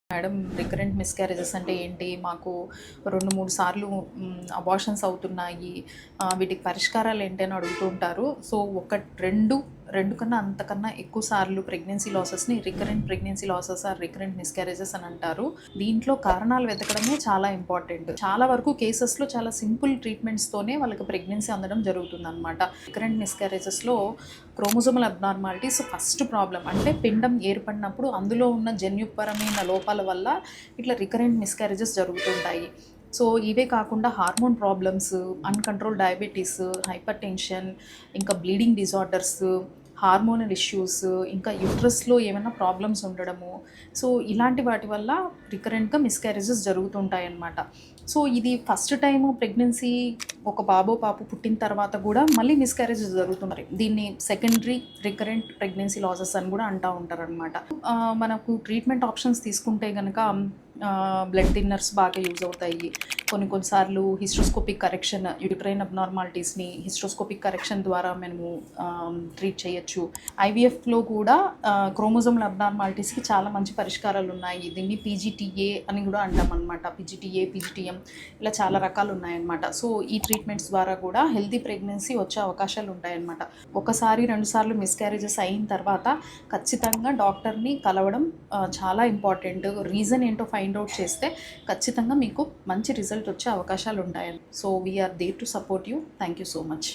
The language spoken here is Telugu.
మేడం రికరెంట్ మిస్‌క్యారేజెస్ అంటే ఏంటి? మాకు 2, 3 సార్లు అబార్షన్స్ అవుతున్నాయి. వీటికి పరిష్కారాలేంటి అని అడుగుతూ ఉంటారు. సో, 2 కన్నా అంతకన్నా ఎక్కువ సార్లు ప్రెగ్నెన్సీ లాసెస్‌ని recurrent pregnancy losses or recurrent miscarriages అని అంటారు. దీంట్లో కారణాలు వెతకడమే చాలా ఇంపార్టెంట్. చాలా వరకు కేసెస్‌లో చాలా సింపుల్ ట్రీట్మెంట్స్‌తోనే వాళ్ళకి ప్రెగ్నెన్సీ అందడం జరుగుతుందనమాట. రికరెంట్ మిస్‌క్యారేజెస్‌లో క్రోమోజోమల్ అబ్నార్మాలిటీస్ ఫస్ట్ ప్రాబ్లమ్. అంటే పిండం ఏర్పడినప్పుడు అందులో ఉన్న జన్యుపరమైన లోపాల వల్ల ఇట్లా రికరెంట్ మిస్‌క్యారేజెస్ జరుగుతుంటాయి. సో, ఇవే కాకుండా hormone problems, uncontrolled diabetes, hyper tension, ఇంకా బ్లీడింగ్ డిజార్డర్స్, హార్మోనల్ ఇష్యూస్, ఇంకా యూట్రస్‌లో ఏమైనా ప్రాబ్లమ్స్ ఉండడము. సో, ఇలాంటి వాటి వల్ల రికరెంట్‌గా మిస్‌క్యారేజెస్ జరుగుతుంటాయన్నమాట. సో, ఇది ఫస్ట్ టైము ప్రెగ్నెన్సీ ఒక బాబో, పాపో పుట్టిన తర్వాత కూడా మళ్ళీ మిస్‌క్యారేజెస్ జరుగుతున్నాయి. దీన్ని సెకండరీ రికరెంట్ ప్రెగ్నెన్సీ లాసెస్ అని కూడా అంటూ ఉంటారనమాట. మనకు ట్రీట్మెంట్ ఆప్షన్స్ తీసుకుంటే గనక బ్లడ్ థిన్నర్స్ బాగా యూజ్ అవుతాయి. కొన్ని సార్లు హిస్ట్రోస్కోపిక్ కరెక్షన్, యూట్రైన్ అబ్నార్మాలిటీస్‌ని హిస్ట్రోస్కోపిక్ కరెక్షన్ ద్వారా మనము ట్రీట్ చేయొచ్చు. ఐవీఎఫ్‌లో కూడా క్రోమోజోమల్ అబ్నార్మాలిటీస్‌కి చాలా మంచి పరిష్కారాలు ఉన్నాయి. దీన్ని పీజీటీఏ అని కూడా అంటామన్నమాట. పీజీటీఏ, పీజీటీఎం ఇలా చాలా రకాలు ఉన్నాయన్నమాట. సో, ఈ ట్రీట్మెంట్స్ ద్వారా కూడా హెల్తీ ప్రెగ్నెన్సీ వచ్చే అవకాశాలు ఉంటాయన్నమాట. ఒకసారి 2 సార్లు మిస్‌క్యారేజెస్ అయిన తర్వాత ఖచ్చితంగా డాక్టర్ని కలవడం చాలా ఇంపార్టెంట్. రీజన్ ఏంటో ఫైండ్ అవుట్ చేస్తే ఖచ్చితంగా మీకు మంచి రిజల్ట్ వచ్చే అవకాశాలు ఉంటాయి. So, we're there to support you. Thank you so much.